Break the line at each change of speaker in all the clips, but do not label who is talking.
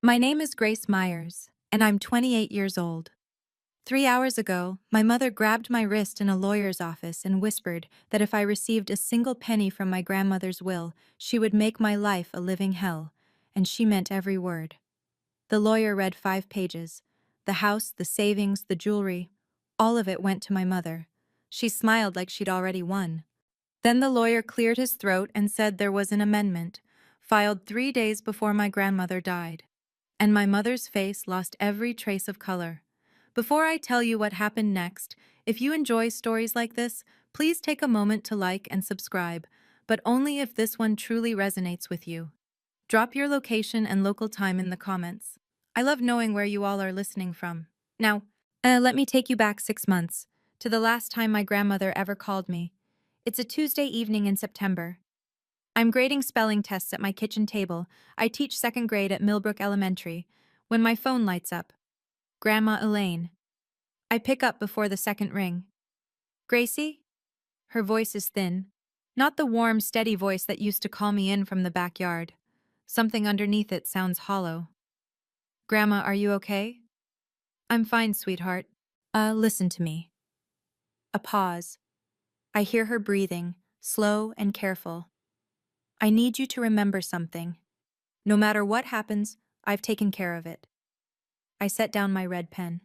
My name is Grace Myers, and I'm 28 years old. 3 hours ago, my mother grabbed my wrist in a lawyer's office and whispered that if I received a single penny from my grandmother's will, she would make my life a living hell, and she meant every word. The lawyer read 5 pages. The house, the savings, the jewelry, all of it went to my mother. She smiled like she'd already won. Then the lawyer cleared his throat and said there was an amendment, filed 3 days before my grandmother died. And my mother's face lost every trace of color. Before I tell you what happened next, if you enjoy stories like this, please take a moment to like and subscribe, but only if this one truly resonates with you. Drop your location and local time in the comments. I love knowing where you all are listening from. Now, let me take you back 6 months, to the last time my grandmother ever called me. It's a Tuesday evening in September. I'm grading spelling tests at my kitchen table. I teach second grade at Millbrook Elementary, when my phone lights up. Grandma Elaine. I pick up before the second ring. Gracie? Her voice is thin. Not the warm, steady voice that used to call me in from the backyard. Something underneath it sounds hollow. Grandma, are you okay? I'm fine, sweetheart. Listen to me. A pause. I hear her breathing, slow and careful. I need you to remember something. No matter what happens, I've taken care of it. I set down my red pen.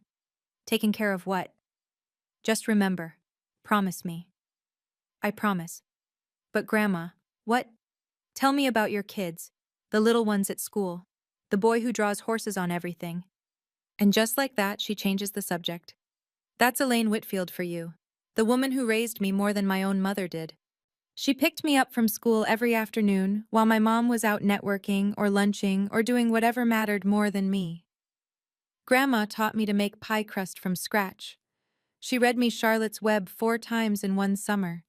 Taken care of what? Just remember. Promise me. I promise. But Grandma, what? Tell me about your kids, the little ones at school, the boy who draws horses on everything. And just like that, she changes the subject. That's Elaine Whitfield for you, the woman who raised me more than my own mother did. She picked me up from school every afternoon while my mom was out networking or lunching or doing whatever mattered more than me. Grandma taught me to make pie crust from scratch. She read me Charlotte's Web 4 times in one summer.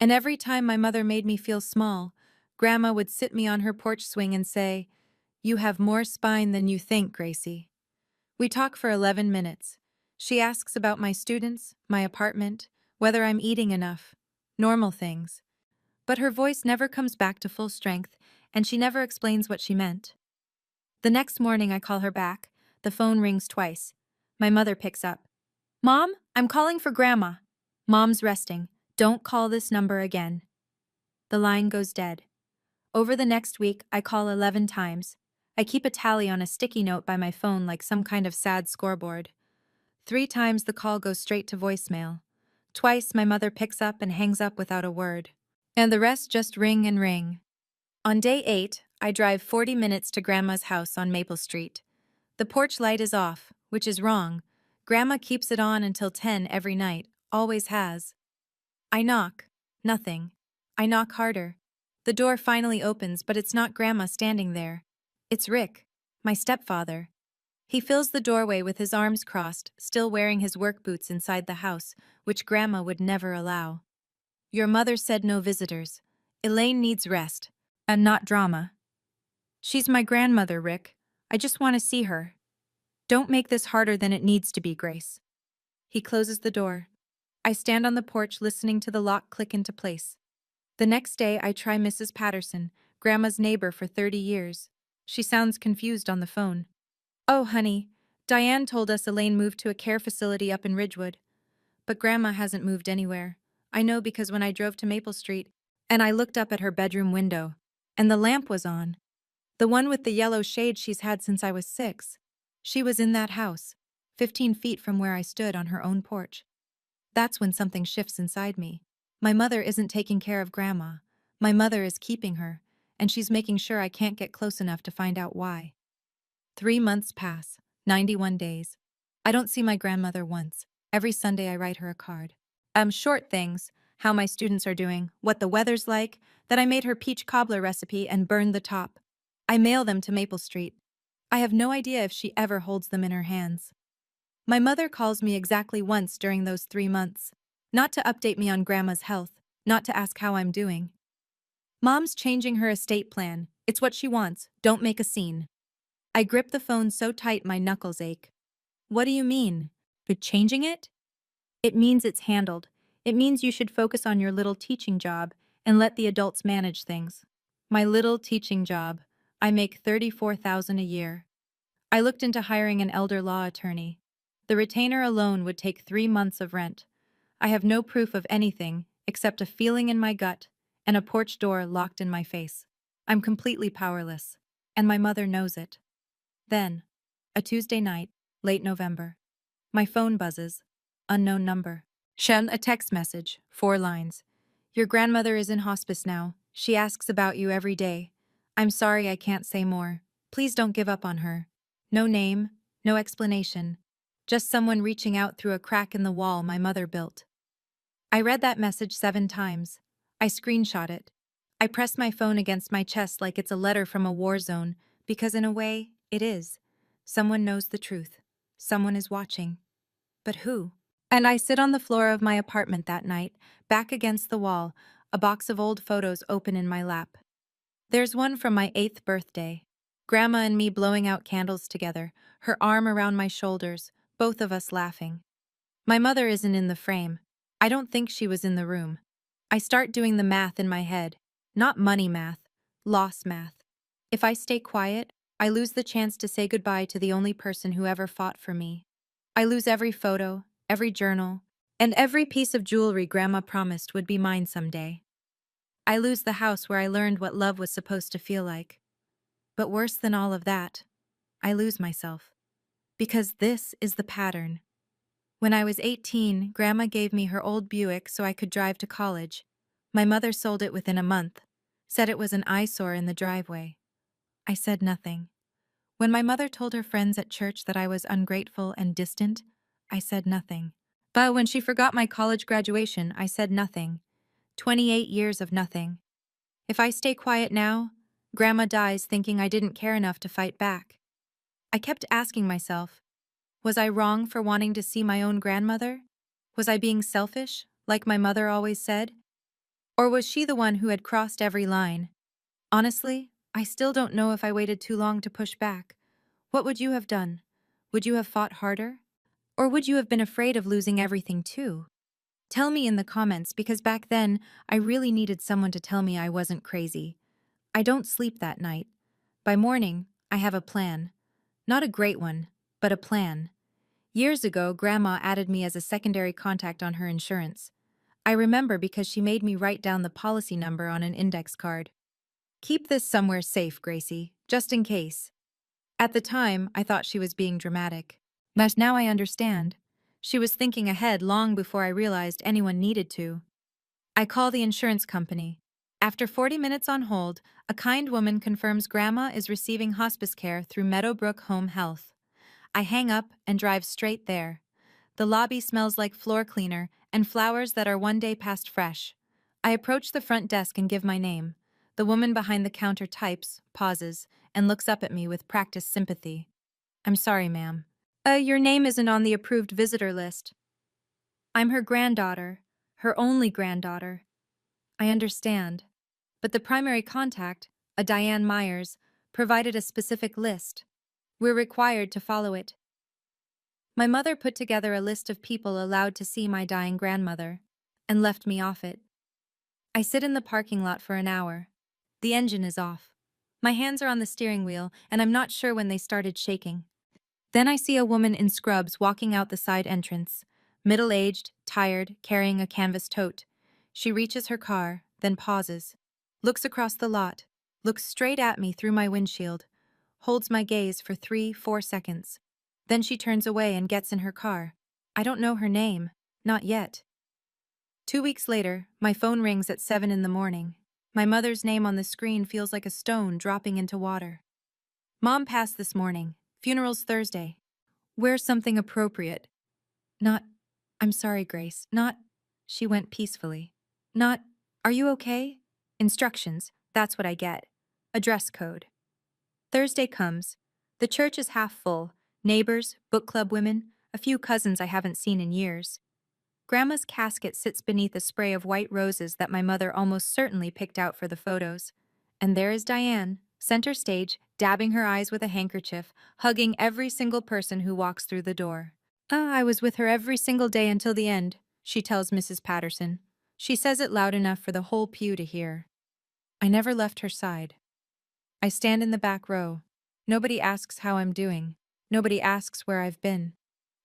And every time my mother made me feel small, Grandma would sit me on her porch swing and say, "You have more spine than you think, Gracie." We talk for 11 minutes. She asks about my students, my apartment, whether I'm eating enough, normal things. But her voice never comes back to full strength, and she never explains what she meant. The next morning I call her back. The phone rings twice. My mother picks up. "Mom, I'm calling for Grandma." "Mom's resting. Don't call this number again." The line goes dead. Over the next week, I call 11 times. I keep a tally on a sticky note by my phone like some kind of sad scoreboard. 3 times the call goes straight to voicemail. Twice my mother picks up and hangs up without a word. And the rest just ring and ring. On day 8, I drive 40 minutes to Grandma's house on Maple Street. The porch light is off, which is wrong. Grandma keeps it on until 10 every night, always has. I knock. Nothing. I knock harder. The door finally opens, but it's not Grandma standing there. It's Rick, my stepfather. He fills the doorway with his arms crossed, still wearing his work boots inside the house, which Grandma would never allow. "Your mother said no visitors. Elaine needs rest, and not drama." "She's my grandmother, Rick. I just want to see her." "Don't make this harder than it needs to be, Grace." He closes the door. I stand on the porch listening to the lock click into place. The next day, I try Mrs. Patterson, Grandma's neighbor for 30 years. She sounds confused on the phone. "Oh, honey, Diane told us Elaine moved to a care facility up in Ridgewood." But Grandma hasn't moved anywhere. I know because when I drove to Maple Street, and I looked up at her bedroom window, and the lamp was on. The one with the yellow shade she's had since I was 6. She was in that house, 15 feet from where I stood on her own porch. That's when something shifts inside me. My mother isn't taking care of Grandma. My mother is keeping her, and she's making sure I can't get close enough to find out why. 3 months pass, 91 days. I don't see my grandmother once. Every Sunday I write her a card. Short things, how my students are doing, what the weather's like, that I made her peach cobbler recipe and burned the top. I mail them to Maple Street. I have no idea if she ever holds them in her hands. My mother calls me exactly once during those 3 months. Not to update me on Grandma's health, not to ask how I'm doing. Mom's changing her estate plan. It's what she wants. Don't make a scene. I grip the phone so tight my knuckles ache. What do you mean? But changing it? It means it's handled. It means you should focus on your little teaching job and let the adults manage things. My little teaching job. I make $34,000 a year. I looked into hiring an elder law attorney. The retainer alone would take 3 months of rent. I have no proof of anything except a feeling in my gut and a porch door locked in my face. I'm completely powerless, and my mother knows it. Then, a Tuesday night, late November, my phone buzzes. Unknown number. Shen, a text message, 4 lines. Your grandmother is in hospice now. She asks about you every day. I'm sorry I can't say more. Please don't give up on her. No name, no explanation. Just someone reaching out through a crack in the wall my mother built. I read that message 7 times. I screenshot it. I press my phone against my chest like it's a letter from a war zone, because in a way, it is. Someone knows the truth. Someone is watching. But who? And I sit on the floor of my apartment that night, back against the wall, a box of old photos open in my lap. There's one from my 8th birthday. Grandma and me blowing out candles together, her arm around my shoulders, both of us laughing. My mother isn't in the frame. I don't think she was in the room. I start doing the math in my head. Not money math, loss math. If I stay quiet, I lose the chance to say goodbye to the only person who ever fought for me. I lose every photo, every journal, and every piece of jewelry Grandma promised would be mine someday. I lose the house where I learned what love was supposed to feel like. But worse than all of that, I lose myself. Because this is the pattern. When I was 18, Grandma gave me her old Buick so I could drive to college. My mother sold it within a month, said it was an eyesore in the driveway. I said nothing. When my mother told her friends at church that I was ungrateful and distant, I said nothing. But when she forgot my college graduation, I said nothing. 28 years of nothing. If I stay quiet now, Grandma dies thinking I didn't care enough to fight back. I kept asking myself, was I wrong for wanting to see my own grandmother? Was I being selfish, like my mother always said? Or was she the one who had crossed every line? Honestly, I still don't know if I waited too long to push back. What would you have done? Would you have fought harder? Or would you have been afraid of losing everything too? Tell me in the comments, because back then, I really needed someone to tell me I wasn't crazy. I don't sleep that night. By morning, I have a plan. Not a great one, but a plan. Years ago, Grandma added me as a secondary contact on her insurance. I remember because she made me write down the policy number on an index card. Keep this somewhere safe, Gracie, just in case. At the time, I thought she was being dramatic. But now I understand. She was thinking ahead long before I realized anyone needed to. I call the insurance company. After 40 minutes on hold, a kind woman confirms Grandma is receiving hospice care through Meadowbrook Home Health. I hang up and drive straight there. The lobby smells like floor cleaner and flowers that are one day past fresh. I approach the front desk and give my name. The woman behind the counter types, pauses, and looks up at me with practiced sympathy. I'm sorry, ma'am. Your name isn't on the approved visitor list. I'm her granddaughter, her only granddaughter. I understand. But the primary contact, a Diane Myers, provided a specific list. We're required to follow it. My mother put together a list of people allowed to see my dying grandmother, and left me off it. I sit in the parking lot for an hour. The engine is off. My hands are on the steering wheel, and I'm not sure when they started shaking. Then I see a woman in scrubs walking out the side entrance, middle-aged, tired, carrying a canvas tote. She reaches her car, then pauses, looks across the lot, looks straight at me through my windshield, holds my gaze for 3-4 seconds. Then she turns away and gets in her car. I don't know her name, not yet. 2 weeks later, my phone rings at 7 in the morning. My mother's name on the screen feels like a stone dropping into water. Mom passed this morning. Funeral's Thursday. Wear something appropriate. Not, I'm sorry, Grace. Not, she went peacefully. Not, are you okay? Instructions, that's what I get. A dress code. Thursday comes. The church is half full. Neighbors, book club women, a few cousins I haven't seen in years. Grandma's casket sits beneath a spray of white roses that my mother almost certainly picked out for the photos. And there is Diane, center stage, dabbing her eyes with a handkerchief, hugging every single person who walks through the door. I was with her every single day until the end, she tells Mrs. Patterson. She says it loud enough for the whole pew to hear. I never left her side. I stand in the back row. Nobody asks how I'm doing. Nobody asks where I've been.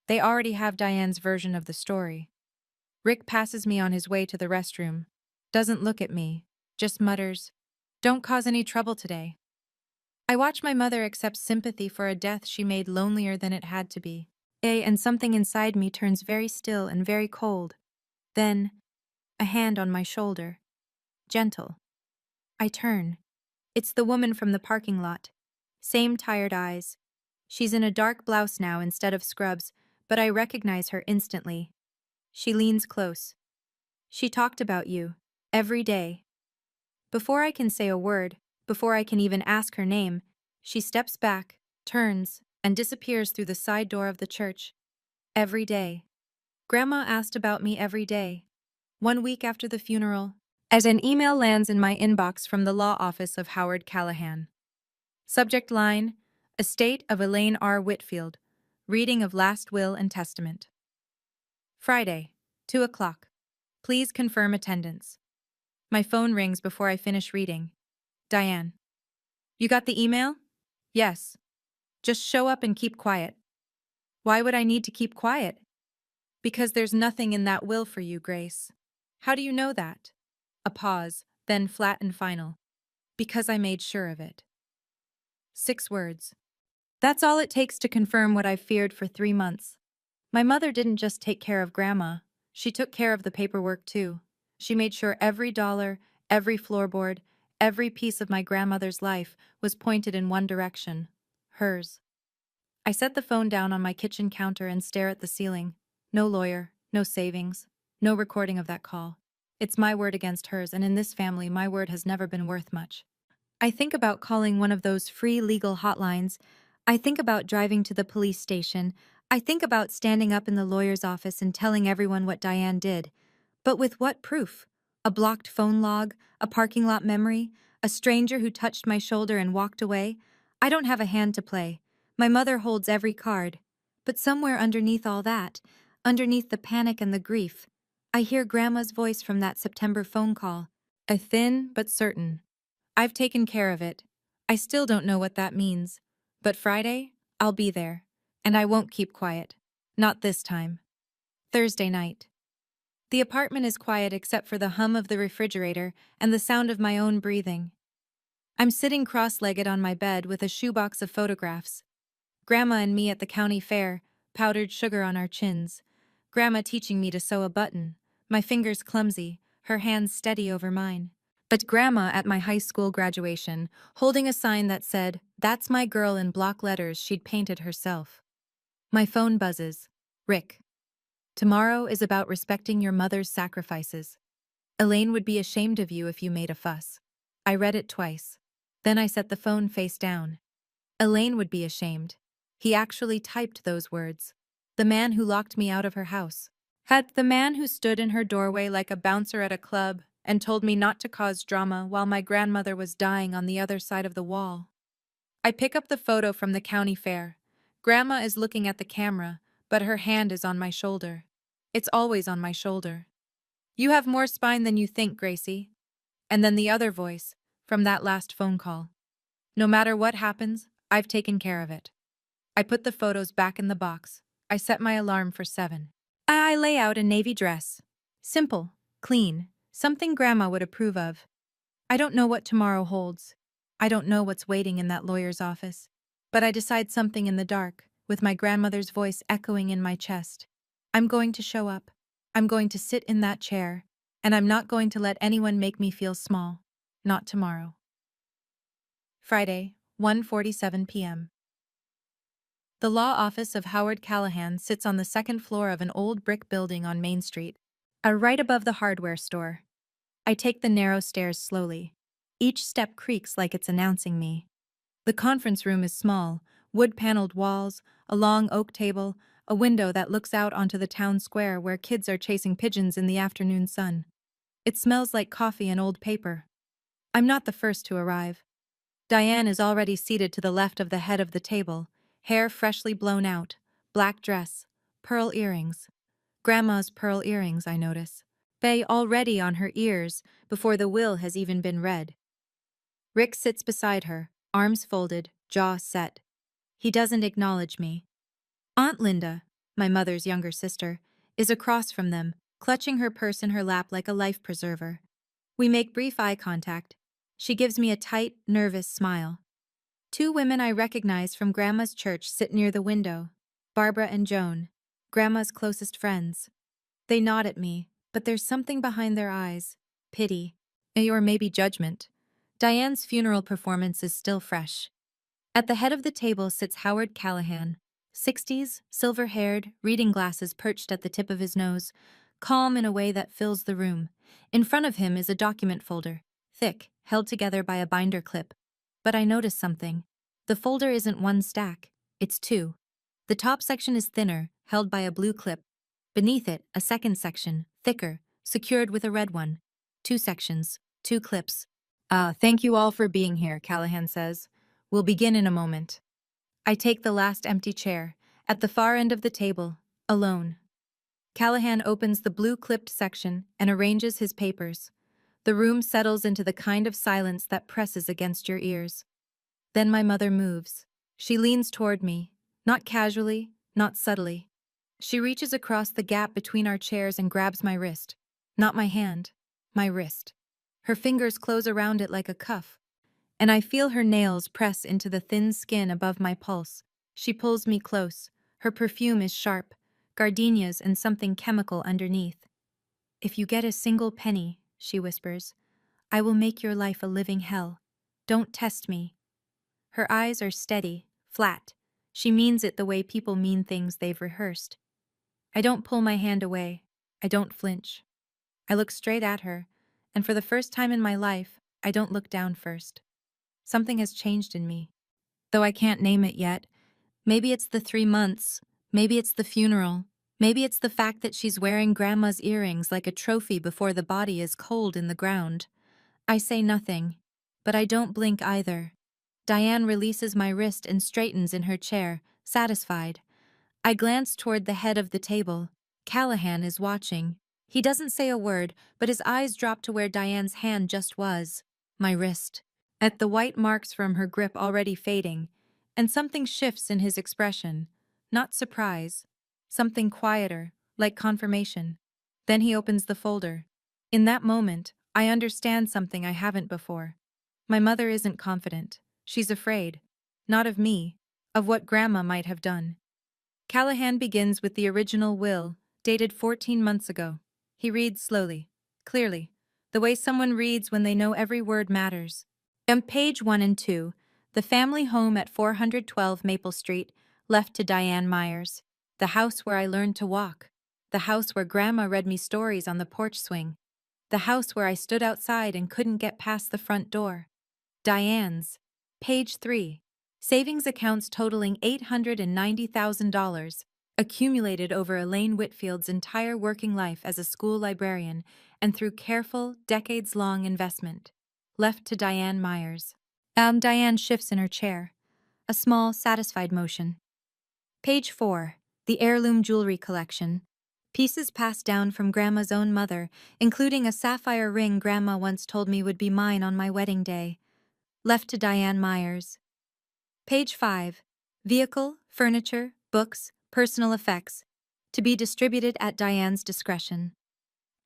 They already have Diane's version of the story. Rick passes me on his way to the restroom. Doesn't look at me. Just mutters, "Don't cause any trouble today." I watch my mother accept sympathy for a death she made lonelier than it had to be. And something inside me turns very still and very cold. Then, a hand on my shoulder. Gentle. I turn. It's the woman from the parking lot. Same tired eyes. She's in a dark blouse now instead of scrubs, but I recognize her instantly. She leans close. "She talked about you. Every day." Before I can say a word, before I can even ask her name, she steps back, turns, and disappears through the side door of the church. Every day. Grandma asked about me every day. 1 week after the funeral, as an email lands in my inbox from the law office of Howard Callahan. Subject line: Estate of Elaine R. Whitfield. Reading of Last Will and Testament. Friday, 2 o'clock. Please confirm attendance. My phone rings before I finish reading. Diane. "You got the email?" "Yes." "Just show up and keep quiet." "Why would I need to keep quiet?" "Because there's nothing in that will for you, Grace." "How do you know that?" A pause, then flat and final. "Because I made sure of it." 6 words. That's all it takes to confirm what I've feared for 3 months. My mother didn't just take care of Grandma, she took care of the paperwork too. She made sure every dollar, every floorboard, every piece of my grandmother's life was pointed in one direction: hers. I set the phone down on my kitchen counter and stare at the ceiling. No lawyer, no savings, no recording of that call. It's my word against hers, and in this family, my word has never been worth much. I think about calling one of those free legal hotlines. I think about driving to the police station. I think about standing up in the lawyer's office and telling everyone what Diane did. But with what proof? A blocked phone log? A parking lot memory? A stranger who touched my shoulder and walked away? I don't have a hand to play. My mother holds every card. But somewhere underneath all that, underneath the panic and the grief, I hear Grandma's voice from that September phone call. A thin but certain: "I've taken care of it." I still don't know what that means. But Friday, I'll be there. And I won't keep quiet. Not this time. Thursday night. The apartment is quiet except for the hum of the refrigerator and the sound of my own breathing. I'm sitting cross-legged on my bed with a shoebox of photographs. Grandma and me at the county fair, powdered sugar on our chins. Grandma teaching me to sew a button, my fingers clumsy, her hands steady over mine. But Grandma at my high school graduation, holding a sign that said, "That's my girl," in block letters she'd painted herself. My phone buzzes. Rick. "Tomorrow is about respecting your mother's sacrifices. Elaine would be ashamed of you if you made a fuss." I read it twice. Then I set the phone face down. Elaine would be ashamed. He actually typed those words. The man who locked me out of her house. Had the man who stood in her doorway like a bouncer at a club and told me not to cause drama while my grandmother was dying on the other side of the wall. I pick up the photo from the county fair. Grandma is looking at the camera, but her hand is on my shoulder. It's always on my shoulder. "You have more spine than you think, Gracie." And then the other voice, from that last phone call. "No matter what happens, I've taken care of it." I put the photos back in the box. I set my alarm for 7. I lay out a navy dress. Simple, clean, something Grandma would approve of. I don't know what tomorrow holds. I don't know what's waiting in that lawyer's office. But I decide something in the dark, with my grandmother's voice echoing in my chest. I'm going to show up. I'm going to sit in that chair, and I'm not going to let anyone make me feel small. Not tomorrow. Friday, 1:47 p.m. The law office of Howard Callahan sits on the second floor of an old brick building on Main Street, right above the hardware store. I take the narrow stairs slowly. Each step creaks like it's announcing me. The conference room is small, wood-paneled walls, a long oak table, a window that looks out onto the town square where kids are chasing pigeons in the afternoon sun. It smells like coffee and old paper. I'm not the first to arrive. Diane is already seated to the left of the head of the table, hair freshly blown out, black dress, pearl earrings. Grandma's pearl earrings, I notice. Bay already on her ears before the will has even been read. Rick sits beside her, arms folded, jaw set. He doesn't acknowledge me. Aunt Linda, my mother's younger sister, is across from them, clutching her purse in her lap like a life preserver. We make brief eye contact. She gives me a tight, nervous smile. Two women I recognize from Grandma's church sit near the window, Barbara and Joan, Grandma's closest friends. They nod at me, but there's something behind their eyes. Pity. Or maybe judgment. Diane's funeral performance is still fresh. At the head of the table sits Howard Callahan, 60s, silver-haired, reading glasses perched at the tip of his nose, calm in a way that fills the room. In front of him is a document folder, thick, held together by a binder clip. But I notice something. The folder isn't one stack, it's two. The top section is thinner, held by a blue clip. Beneath it, a second section, thicker, secured with a red one. Two sections, two clips. Thank you all for being here, Callahan says. We'll begin in a moment. I take the last empty chair, at the far end of the table, alone. Callahan opens the blue-clipped section and arranges his papers. The room settles into the kind of silence that presses against your ears. Then my mother moves. She leans toward me, not casually, not subtly. She reaches across the gap between our chairs and grabs my wrist. Not my hand, my wrist. Her fingers close around it like a cuff, and I feel her nails press into the thin skin above my pulse. She pulls me close. Her perfume is sharp, gardenias and something chemical underneath. If you get a single penny, she whispers, I will make your life a living hell. Don't test me. Her eyes are steady, flat. She means it the way people mean things they've rehearsed. I don't pull my hand away. I don't flinch. I look straight at her, and for the first time in my life, I don't look down first. Something has changed in me. Though I can't name it yet. Maybe it's the 3 months. Maybe it's the funeral. Maybe it's the fact that she's wearing Grandma's earrings like a trophy before the body is cold in the ground. I say nothing, but I don't blink either. Diane releases my wrist and straightens in her chair, satisfied. I glance toward the head of the table. Callahan is watching. He doesn't say a word, but his eyes drop to where Diane's hand just was, my wrist. At the white marks from her grip already fading, and something shifts in his expression. Not surprise. Something quieter, like confirmation. Then he opens the folder. In that moment, I understand something I haven't before. My mother isn't confident. She's afraid. Not of me, of what Grandma might have done. Callahan begins with the original will, dated 14 months ago. He reads slowly, clearly, the way someone reads when they know every word matters. On page 1 and 2, the family home at 412 Maple Street, left to Diane Myers. The house where I learned to walk. The house where Grandma read me stories on the porch swing. The house where I stood outside and couldn't get past the front door. Diane's. Page 3. Savings accounts totaling $890,000, accumulated over Elaine Whitfield's entire working life as a school librarian and through careful, decades-long investment. Left to Diane Myers. Diane shifts in her chair. A small, satisfied motion. Page 4. The heirloom jewelry collection. Pieces passed down from Grandma's own mother, including a sapphire ring Grandma once told me would be mine on my wedding day. Left to Diane Myers. Page 5. Vehicle, furniture, books, personal effects. To be distributed at Diane's discretion.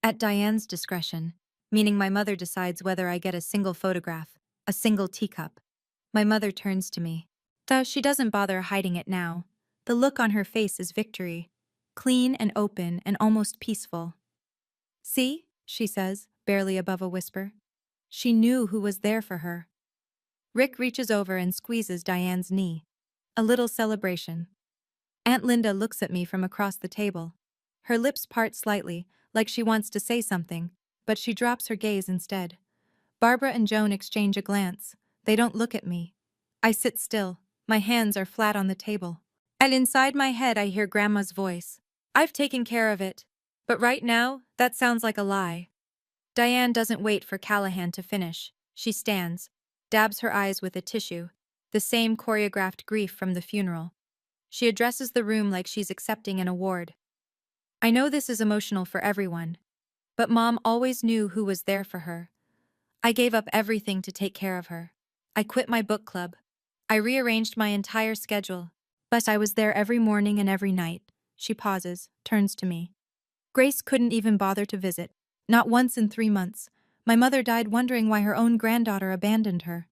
At Diane's discretion, meaning my mother decides whether I get a single photograph, a single teacup. My mother turns to me. Though she doesn't bother hiding it now. The look on her face is victory. Clean and open and almost peaceful. See, she says, barely above a whisper. She knew who was there for her. Rick reaches over and squeezes Diane's knee. A little celebration. Aunt Linda looks at me from across the table. Her lips part slightly, like she wants to say something, but she drops her gaze instead. Barbara and Joan exchange a glance. They don't look at me. I sit still. My hands are flat on the table. And inside my head I hear Grandma's voice. I've taken care of it. But right now, that sounds like a lie. Diane doesn't wait for Callahan to finish. She stands, dabs her eyes with a tissue, the same choreographed grief from the funeral. She addresses the room like she's accepting an award. I know this is emotional for everyone, but Mom always knew who was there for her. I gave up everything to take care of her. I quit my book club. I rearranged my entire schedule, but I was there every morning and every night. She pauses, turns to me. Grace couldn't even bother to visit. Not once in 3 months. My mother died wondering why her own granddaughter abandoned her.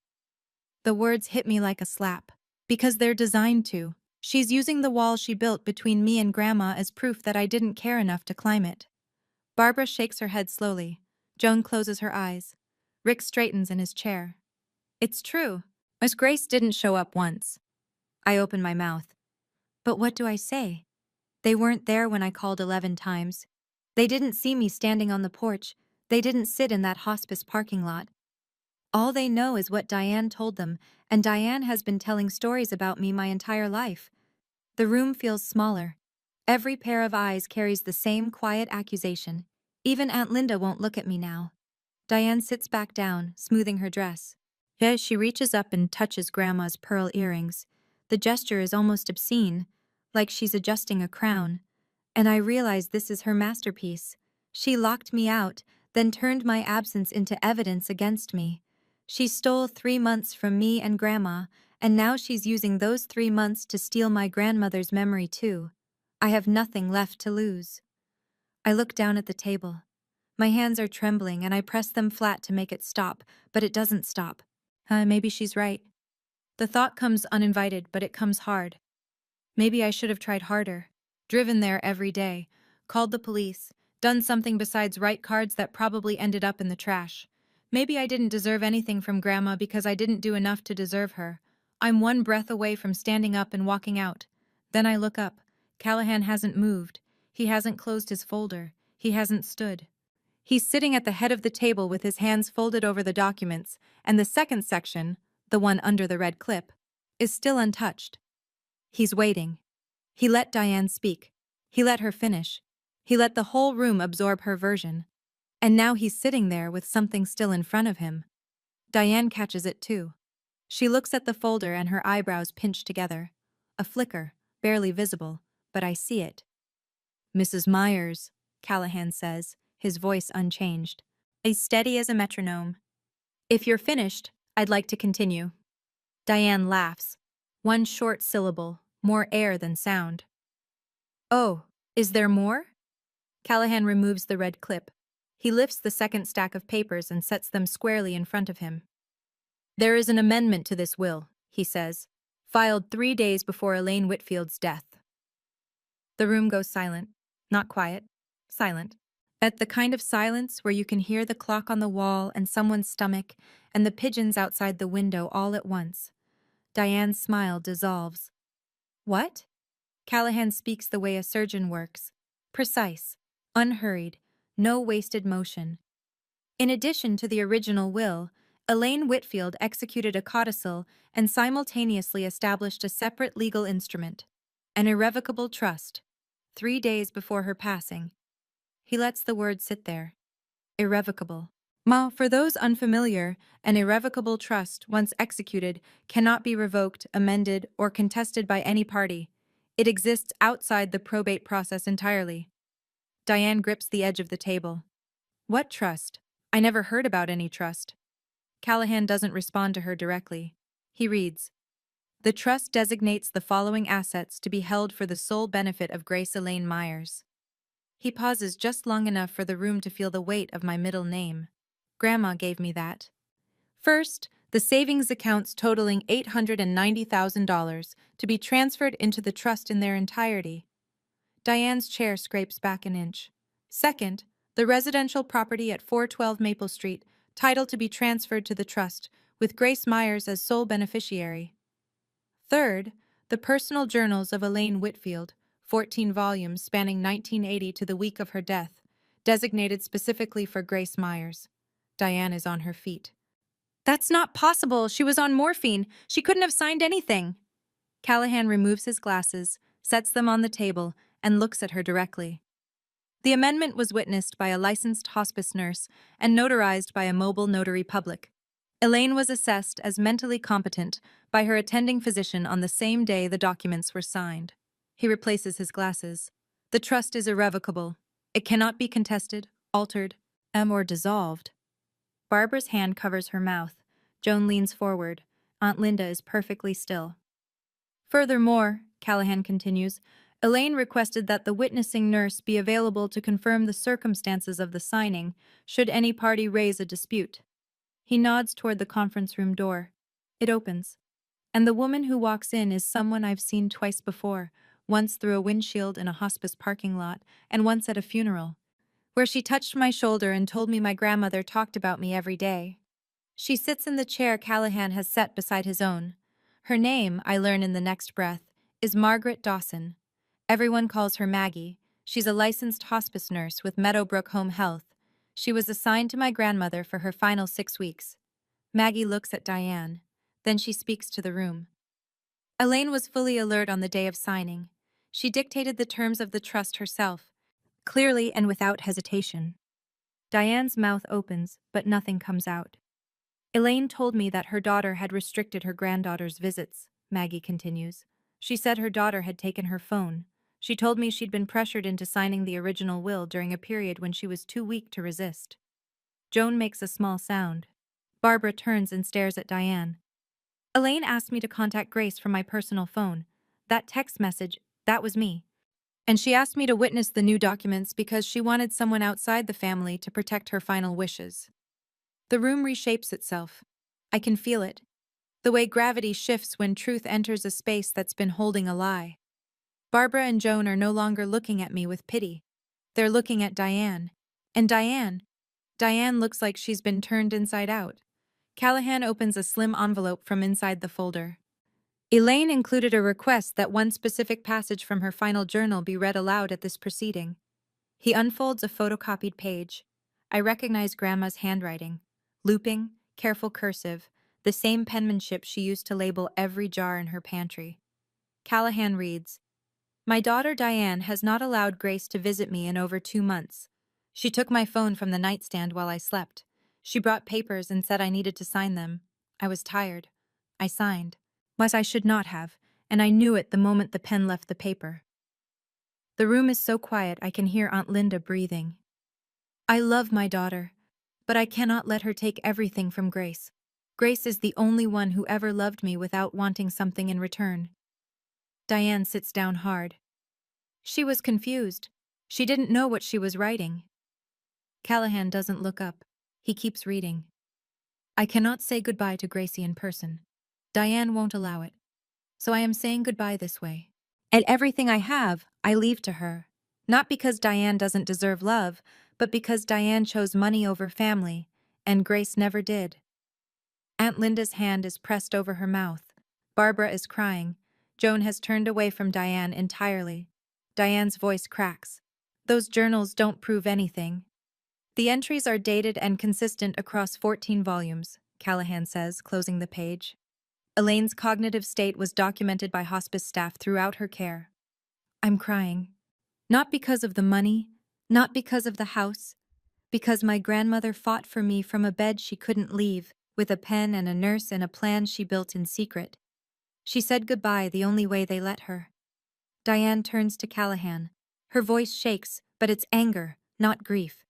The words hit me like a slap. Because they're designed to. She's using the wall she built between me and Grandma as proof that I didn't care enough to climb it. Barbara shakes her head slowly. Joan closes her eyes. Rick straightens in his chair. It's true. Miss Grace didn't show up once. I open my mouth. But what do I say? They weren't there when I called 11 times. They didn't see me standing on the porch. They didn't sit in that hospice parking lot. All they know is what Diane told them, and Diane has been telling stories about me my entire life. The room feels smaller. Every pair of eyes carries the same quiet accusation. Even Aunt Linda won't look at me now. Diane sits back down, smoothing her dress. Yeah, she reaches up and touches Grandma's pearl earrings. The gesture is almost obscene, like she's adjusting a crown. And I realize this is her masterpiece. She locked me out, then turned my absence into evidence against me. She stole 3 months from me and Grandma, and now she's using those 3 months to steal my grandmother's memory too. I have nothing left to lose. I look down at the table. My hands are trembling and I press them flat to make it stop, but it doesn't stop. Maybe she's right. The thought comes uninvited, but it comes hard. Maybe I should have tried harder. Driven there every day. Called the police. Done something besides write cards that probably ended up in the trash. Maybe I didn't deserve anything from Grandma because I didn't do enough to deserve her. I'm one breath away from standing up and walking out. Then I look up. Callahan hasn't moved. He hasn't closed his folder. He hasn't stood. He's sitting at the head of the table with his hands folded over the documents, and the second section, the one under the red clip, is still untouched. He's waiting. He let Diane speak. He let her finish. He let the whole room absorb her version. And now he's sitting there with something still in front of him. Diane catches it too. She looks at the folder and her eyebrows pinch together. A flicker, barely visible, but I see it. Mrs. Myers, Callahan says, his voice unchanged, as steady as a metronome. If you're finished, I'd like to continue. Diane laughs. One short syllable, more air than sound. Oh, is there more? Callahan removes the red clip. He lifts the second stack of papers and sets them squarely in front of him. There is an amendment to this will, he says, filed 3 days before Elaine Whitfield's death. The room goes silent. Not quiet. Silent. At the kind of silence where you can hear the clock on the wall and someone's stomach and the pigeons outside the window all at once. Diane's smile dissolves. What? Callahan speaks the way a surgeon works. Precise. Unhurried. No wasted motion. In addition to the original will, Elaine Whitfield executed a codicil and simultaneously established a separate legal instrument, an irrevocable trust, 3 days before her passing. He lets the word sit there. Irrevocable. For those unfamiliar, an irrevocable trust, once executed, cannot be revoked, amended, or contested by any party. It exists outside the probate process entirely. Diane grips the edge of the table. What trust? I never heard about any trust. Callahan doesn't respond to her directly. He reads, The trust designates the following assets to be held for the sole benefit of Grace Elaine Myers. He pauses just long enough for the room to feel the weight of my middle name. Grandma gave me that. First, the savings accounts totaling $890,000 to be transferred into the trust in their entirety. Diane's chair scrapes back an inch. Second, the residential property at 412 Maple Street, title to be transferred to the trust, with Grace Myers as sole beneficiary. Third, the personal journals of Elaine Whitfield, 14 volumes spanning 1980 to the week of her death, designated specifically for Grace Myers. Diane is on her feet. That's not possible. She was on morphine. She couldn't have signed anything. Callahan removes his glasses, sets them on the table, and looks at her directly. The amendment was witnessed by a licensed hospice nurse and notarized by a mobile notary public. Elaine was assessed as mentally competent by her attending physician on the same day the documents were signed. He replaces his glasses. The trust is irrevocable. It cannot be contested, altered, or dissolved. Barbara's hand covers her mouth. Joan leans forward, Aunt Linda is perfectly still. Furthermore, Callahan continues, Elaine requested that the witnessing nurse be available to confirm the circumstances of the signing, should any party raise a dispute. He nods toward the conference room door. It opens. And the woman who walks in is someone I've seen twice before, once through a windshield in a hospice parking lot, and once at a funeral, where she touched my shoulder and told me my grandmother talked about me every day. She sits in the chair Callahan has set beside his own. Her name, I learn in the next breath, is Margaret Dawson. Everyone calls her Maggie. She's a licensed hospice nurse with Meadowbrook Home Health. She was assigned to my grandmother for her final 6 weeks. Maggie looks at Diane. Then she speaks to the room. Elaine was fully alert on the day of signing. She dictated the terms of the trust herself, clearly and without hesitation. Diane's mouth opens, but nothing comes out. Elaine told me that her daughter had restricted her granddaughter's visits, Maggie continues. She said her daughter had taken her phone. She told me she'd been pressured into signing the original will during a period when she was too weak to resist. Joan makes a small sound. Barbara turns and stares at Diane. Elaine asked me to contact Grace from my personal phone. That text message, that was me. And she asked me to witness the new documents because she wanted someone outside the family to protect her final wishes. The room reshapes itself. I can feel it. The way gravity shifts when truth enters a space that's been holding a lie. Barbara and Joan are no longer looking at me with pity. They're looking at Diane. And Diane looks like she's been turned inside out. Callahan opens a slim envelope from inside the folder. Elaine included a request that one specific passage from her final journal be read aloud at this proceeding. He unfolds a photocopied page. I recognize Grandma's handwriting. Looping, careful cursive, the same penmanship she used to label every jar in her pantry. Callahan reads, My daughter Diane has not allowed Grace to visit me in over 2 months. She took my phone from the nightstand while I slept. She brought papers and said I needed to sign them. I was tired. I signed. But I should not have, and I knew it the moment the pen left the paper. The room is so quiet I can hear Aunt Linda breathing. I love my daughter, but I cannot let her take everything from Grace. Grace is the only one who ever loved me without wanting something in return. Diane sits down hard. She was confused. She didn't know what she was writing. Callahan doesn't look up. He keeps reading. I cannot say goodbye to Gracie in person. Diane won't allow it. So I am saying goodbye this way. And everything I have, I leave to her. Not because Diane doesn't deserve love, but because Diane chose money over family, and Grace never did. Aunt Linda's hand is pressed over her mouth. Barbara is crying. Joan has turned away from Diane entirely. Diane's voice cracks. Those journals don't prove anything. The entries are dated and consistent across 14 volumes, Callahan says, closing the page. Elaine's cognitive state was documented by hospice staff throughout her care. I'm crying. Not because of the money, not because of the house, because my grandmother fought for me from a bed she couldn't leave, with a pen and a nurse and a plan she built in secret. She said goodbye the only way they let her. Diane turns to Callahan. Her voice shakes, but it's anger, not grief.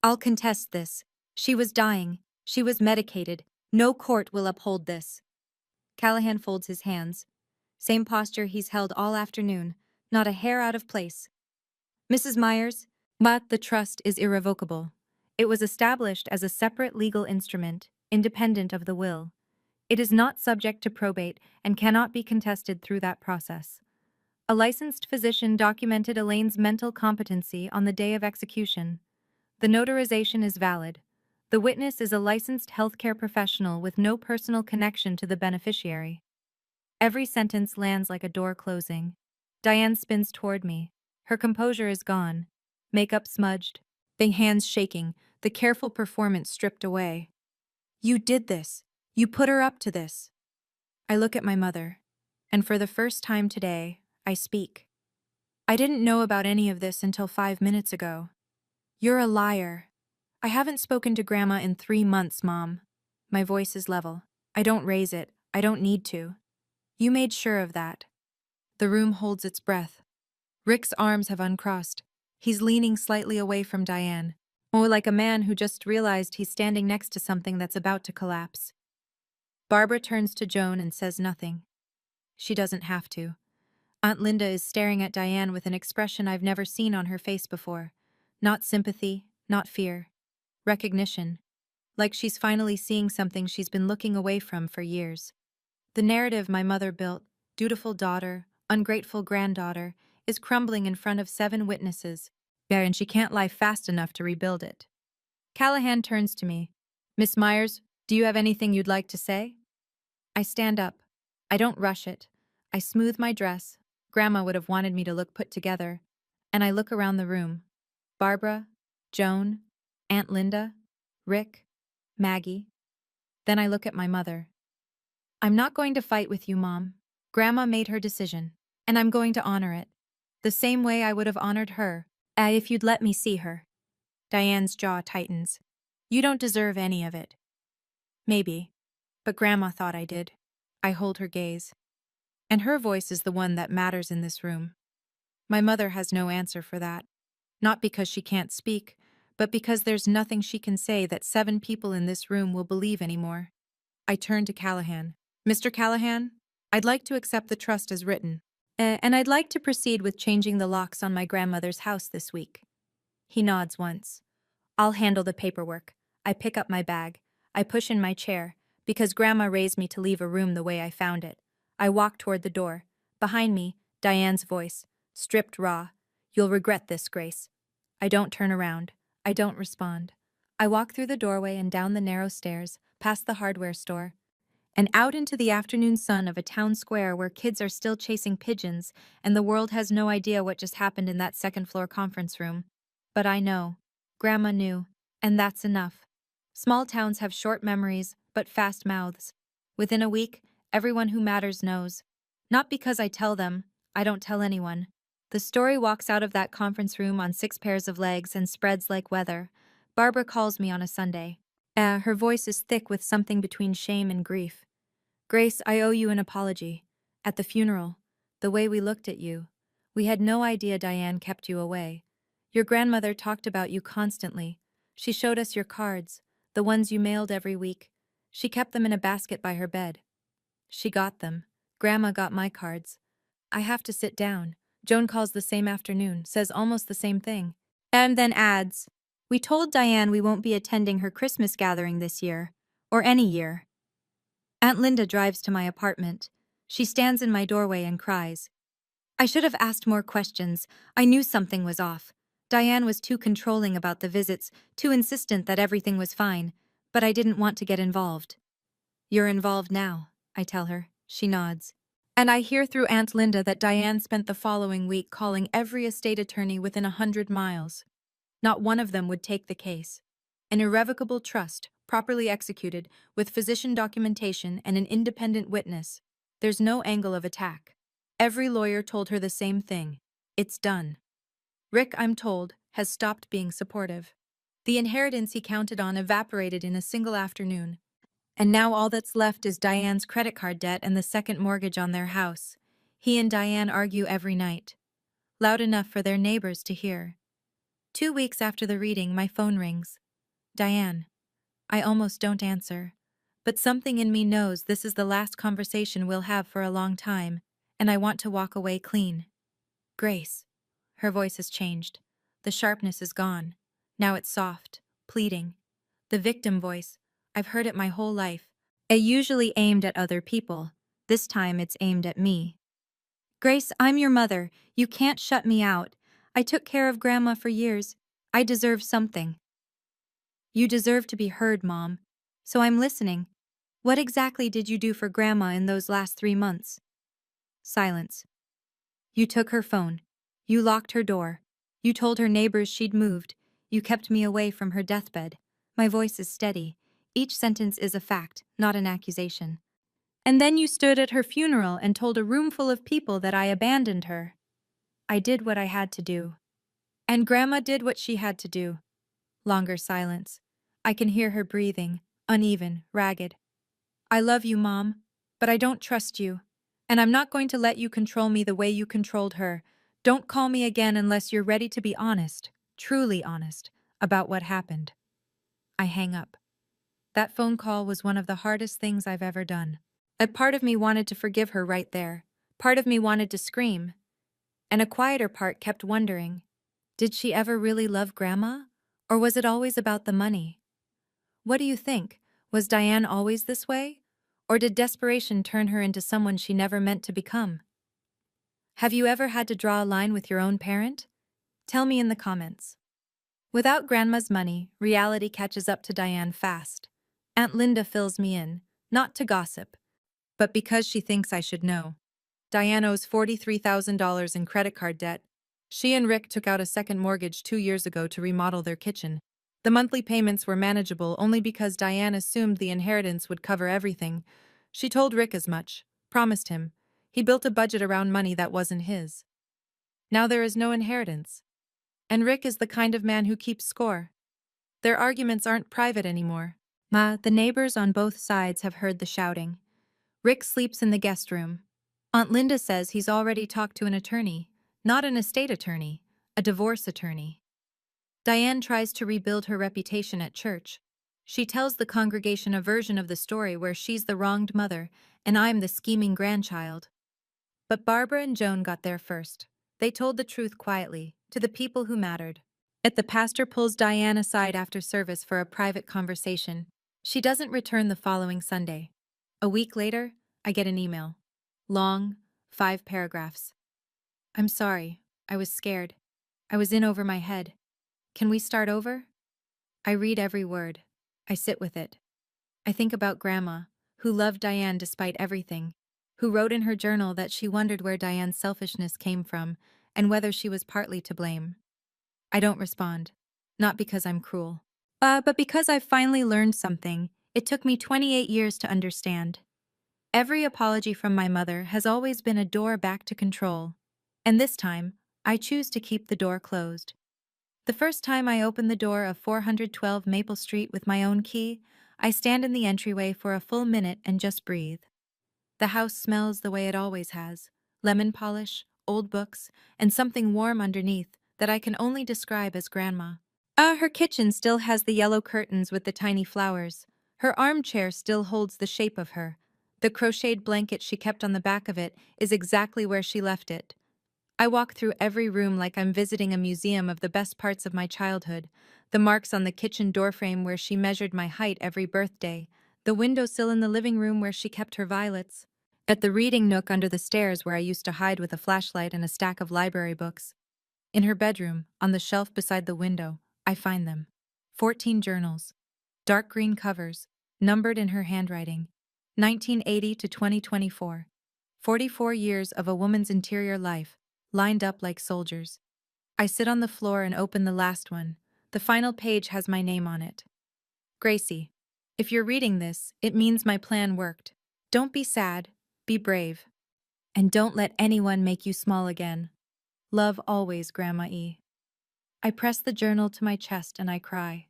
I'll contest this. She was dying. She was medicated. No court will uphold this. Callahan folds his hands. Same posture he's held all afternoon, not a hair out of place. Mrs. Myers, but the trust is irrevocable. It was established as a separate legal instrument, independent of the will. It is not subject to probate and cannot be contested through that process. A licensed physician documented Elaine's mental competency on the day of execution. The notarization is valid. The witness is a licensed healthcare professional with no personal connection to the beneficiary. Every sentence lands like a door closing. Diane spins toward me. Her composure is gone. Makeup smudged. The hands shaking, the careful performance stripped away. You did this. You put her up to this. I look at my mother, and for the first time today, I speak. I didn't know about any of this until 5 minutes ago. You're a liar. I haven't spoken to Grandma in 3 months, Mom. My voice is level. I don't raise it. I don't need to. You made sure of that. The room holds its breath. Rick's arms have uncrossed. He's leaning slightly away from Diane, more like a man who just realized he's standing next to something that's about to collapse. Barbara turns to Joan and says nothing. She doesn't have to. Aunt Linda is staring at Diane with an expression I've never seen on her face before. Not sympathy, not fear. Recognition. Like she's finally seeing something she's been looking away from for years. The narrative my mother built, dutiful daughter, ungrateful granddaughter, is crumbling in front of 7 witnesses. And she can't lie fast enough to rebuild it. Callahan turns to me. Miss Myers, do you have anything you'd like to say? I stand up. I don't rush it. I smooth my dress. Grandma would have wanted me to look put together. And I look around the room. Barbara, Joan, Aunt Linda, Rick, Maggie. Then I look at my mother. I'm not going to fight with you, Mom. Grandma made her decision, and I'm going to honor it. The same way I would have honored her, if you'd let me see her. Diane's jaw tightens. You don't deserve any of it. Maybe, but Grandma thought I did. I hold her gaze. And her voice is the one that matters in this room. My mother has no answer for that. Not because she can't speak, but because there's nothing she can say that 7 people in this room will believe anymore. I turn to Callahan. Mr. Callahan, I'd like to accept the trust as written. And I'd like to proceed with changing the locks on my grandmother's house this week. He nods once. I'll handle the paperwork. I pick up my bag. I push in my chair, because Grandma raised me to leave a room the way I found it. I walk toward the door. Behind me, Diane's voice, stripped raw. You'll regret this, Grace. I don't turn around. I don't respond. I walk through the doorway and down the narrow stairs, past the hardware store, and out into the afternoon sun of a town square where kids are still chasing pigeons and the world has no idea what just happened in that second-floor conference room. But I know. Grandma knew. And that's enough. Small towns have short memories, but fast mouths. Within a week, everyone who matters knows. Not because I tell them, I don't tell anyone. The story walks out of that conference room on 6 pairs of legs and spreads like weather. Barbara calls me on a Sunday. Her voice is thick with something between shame and grief. Grace, I owe you an apology. At the funeral, the way we looked at you, we had no idea Diane kept you away. Your grandmother talked about you constantly. She showed us your cards, the ones you mailed every week. She kept them in a basket by her bed. She got them. Grandma got my cards. I have to sit down. Joan calls the same afternoon, says almost the same thing. And then adds, we told Diane we won't be attending her Christmas gathering this year, or any year. Aunt Linda drives to my apartment. She stands in my doorway and cries. I should have asked more questions. I knew something was off. Diane was too controlling about the visits, too insistent that everything was fine, but I didn't want to get involved. You're involved now, I tell her. She nods. And I hear through Aunt Linda that Diane spent the following week calling every estate attorney within 100 miles. Not one of them would take the case. An irrevocable trust, properly executed, with physician documentation and an independent witness. There's no angle of attack. Every lawyer told her the same thing. It's done. Rick, I'm told, has stopped being supportive. The inheritance he counted on evaporated in a single afternoon. And now all that's left is Diane's credit card debt and the second mortgage on their house. He and Diane argue every night. Loud enough for their neighbors to hear. 2 weeks after the reading, my phone rings. Diane. I almost don't answer. But something in me knows this is the last conversation we'll have for a long time, and I want to walk away clean. Grace. Her voice has changed. The sharpness is gone. Now it's soft, pleading. The victim voice. I've heard it my whole life. It usually aimed at other people. This time it's aimed at me. Grace, I'm your mother. You can't shut me out. I took care of Grandma for years. I deserve something. You deserve to be heard, Mom. So I'm listening. What exactly did you do for Grandma in those last 3 months? Silence. You took her phone. You locked her door. You told her neighbors she'd moved. You kept me away from her deathbed. My voice is steady. Each sentence is a fact, not an accusation. And then you stood at her funeral and told a room full of people that I abandoned her. I did what I had to do. And Grandma did what she had to do. Longer silence. I can hear her breathing, uneven, ragged. I love you, Mom, but I don't trust you. And I'm not going to let you control me the way you controlled her. Don't call me again unless you're ready to be honest, truly honest, about what happened. I hang up. That phone call was one of the hardest things I've ever done. A part of me wanted to forgive her right there. Part of me wanted to scream. And a quieter part kept wondering, did she ever really love Grandma? Or was it always about the money? What do you think? Was Diane always this way? Or did desperation turn her into someone she never meant to become? Have you ever had to draw a line with your own parent? Tell me in the comments. Without Grandma's money, reality catches up to Diane fast. Aunt Linda fills me in, not to gossip, but because she thinks I should know. Diane owes $43,000 in credit card debt. She and Rick took out a second mortgage 2 years ago to remodel their kitchen. The monthly payments were manageable only because Diane assumed the inheritance would cover everything. She told Rick as much, promised him. He built a budget around money that wasn't his. Now there is no inheritance. And Rick is the kind of man who keeps score. Their arguments aren't private anymore. The neighbors on both sides have heard the shouting. Rick sleeps in the guest room. Aunt Linda says he's already talked to an attorney, not an estate attorney, a divorce attorney. Diane tries to rebuild her reputation at church. She tells the congregation a version of the story where she's the wronged mother and I'm the scheming grandchild. But Barbara and Joan got there first. They told the truth quietly, to the people who mattered. Yet the pastor pulls Diane aside after service for a private conversation. She doesn't return the following Sunday. A week later, I get an email. Long, 5 paragraphs. I'm sorry. I was scared. I was in over my head. Can we start over? I read every word. I sit with it. I think about Grandma, who loved Diane despite everything, who wrote in her journal that she wondered where Diane's selfishness came from and whether she was partly to blame. I don't respond. Not because I'm cruel. But because I've finally learned something. It took me 28 years to understand. Every apology from my mother has always been a door back to control. And this time, I choose to keep the door closed. The first time I open the door of 412 Maple Street with my own key, I stand in the entryway for a full minute and just breathe. The house smells the way it always has, lemon polish, old books, and something warm underneath that I can only describe as Grandma. Her kitchen still has the yellow curtains with the tiny flowers. Her armchair still holds the shape of her. The crocheted blanket she kept on the back of it is exactly where she left it. I walk through every room like I'm visiting a museum of the best parts of my childhood. The marks on the kitchen doorframe where she measured my height every birthday. The windowsill in the living room where she kept her violets. At the reading nook under the stairs where I used to hide with a flashlight and a stack of library books. In her bedroom, on the shelf beside the window, I find them. 14 journals. Dark green covers, numbered in her handwriting. 1980 to 2024. 44 years of a woman's interior life, lined up like soldiers. I sit on the floor and open the last one. The final page has my name on it. Gracie, if you're reading this, it means my plan worked. Don't be sad, be brave. And don't let anyone make you small again. Love always, Grandma E. I press the journal to my chest and I cry.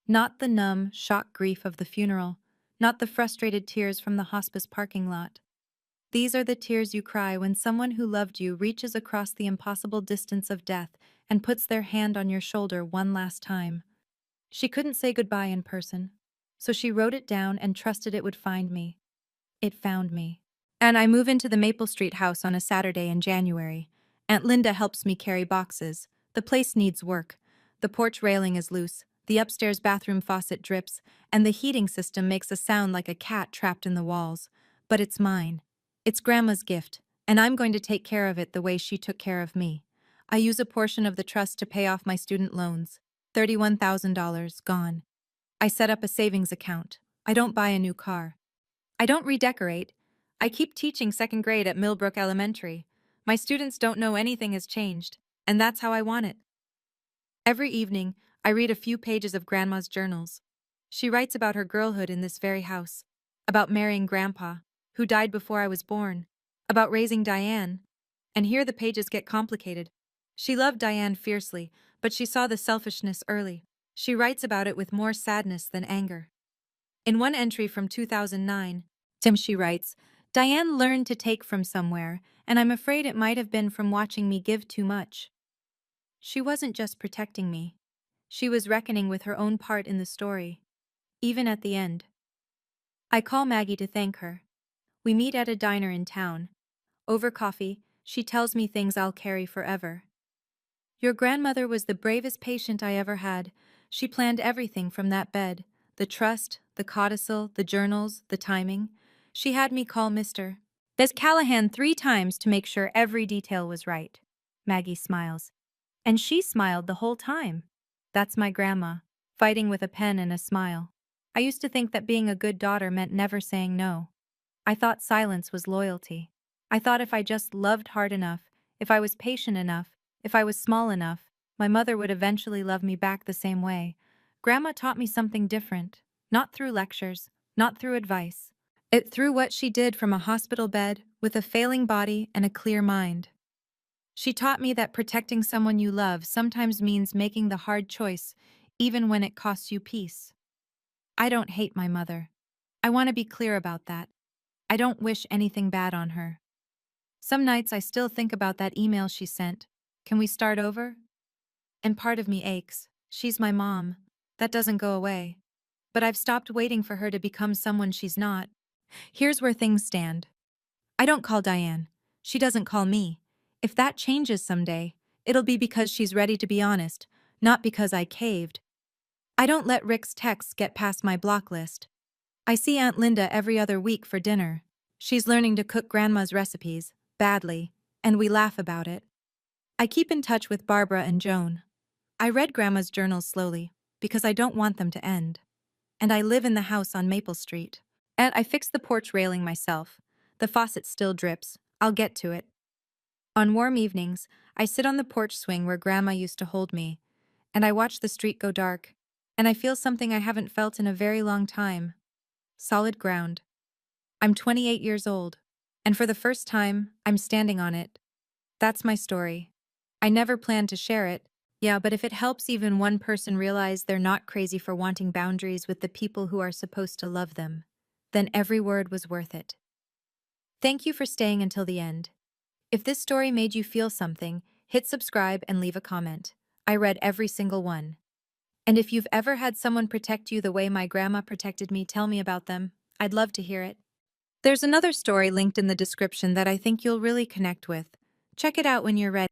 Not the numb, shocked grief of the funeral, not the frustrated tears from the hospice parking lot. These are the tears you cry when someone who loved you reaches across the impossible distance of death and puts their hand on your shoulder one last time. She couldn't say goodbye in person, so she wrote it down and trusted it would find me. It found me. And I move into the Maple Street house on a Saturday in January. Aunt Linda helps me carry boxes. The place needs work. The porch railing is loose, the upstairs bathroom faucet drips, and the heating system makes a sound like a cat trapped in the walls. But it's mine. It's Grandma's gift, and I'm going to take care of it the way she took care of me. I use a portion of the trust to pay off my student loans. $31,000 gone. I set up a savings account. I don't buy a new car. I don't redecorate. I keep teaching second grade at Millbrook Elementary. My students don't know anything has changed, and that's how I want it. Every evening, I read a few pages of Grandma's journals. She writes about her girlhood in this very house, about marrying Grandpa, who died before I was born, about raising Diane. And here the pages get complicated. She loved Diane fiercely, but she saw the selfishness early. She writes about it with more sadness than anger. In one entry from 2009, she writes, Diane learned to take from somewhere, and I'm afraid it might have been from watching me give too much. She wasn't just protecting me. She was reckoning with her own part in the story. even at the end. I call Maggie to thank her. We meet at a diner in town. Over coffee, she tells me things I'll carry forever. Your grandmother was the bravest patient I ever had. She planned everything from that bed: the trust, the codicil, the journals, the timing. She had me call Mr. Des Callahan 3 times to make sure every detail was right. Maggie smiles. And she smiled the whole time. That's my grandma, fighting with a pen and a smile. I used to think that being a good daughter meant never saying no. I thought silence was loyalty. I thought if I just loved hard enough, if I was patient enough, if I was small enough, my mother would eventually love me back the same way. Grandma taught me something different, not through lectures, not through advice. It through what she did from a hospital bed with a failing body and a clear mind. She taught me that protecting someone you love sometimes means making the hard choice, even when it costs you peace. I don't hate my mother. I want to be clear about that. I don't wish anything bad on her. Some nights I still think about that email she sent. Can we start over? And part of me aches. She's my mom. That doesn't go away. But I've stopped waiting for her to become someone she's not. Here's where things stand. I don't call Diane. She doesn't call me. If that changes someday, it'll be because she's ready to be honest, not because I caved. I don't let Rick's texts get past my block list. I see Aunt Linda every other week for dinner. She's learning to cook Grandma's recipes, badly, and we laugh about it. I keep in touch with Barbara and Joan. I read Grandma's journals slowly, because I don't want them to end. And I live in the house on Maple Street. And I fixed the porch railing myself. The faucet still drips. I'll get to it. On warm evenings, I sit on the porch swing where Grandma used to hold me, and I watch the street go dark, and I feel something I haven't felt in a very long time. Solid ground. I'm 28 years old, and for the first time, I'm standing on it. That's my story. I never planned to share it. Yeah, but if it helps even one person realize they're not crazy for wanting boundaries with the people who are supposed to love them, then every word was worth it. Thank you for staying until the end. If this story made you feel something, hit subscribe and leave a comment. I read every single one. And if you've ever had someone protect you the way my grandma protected me, tell me about them. I'd love to hear it. There's another story linked in the description that I think you'll really connect with. Check it out when you're ready.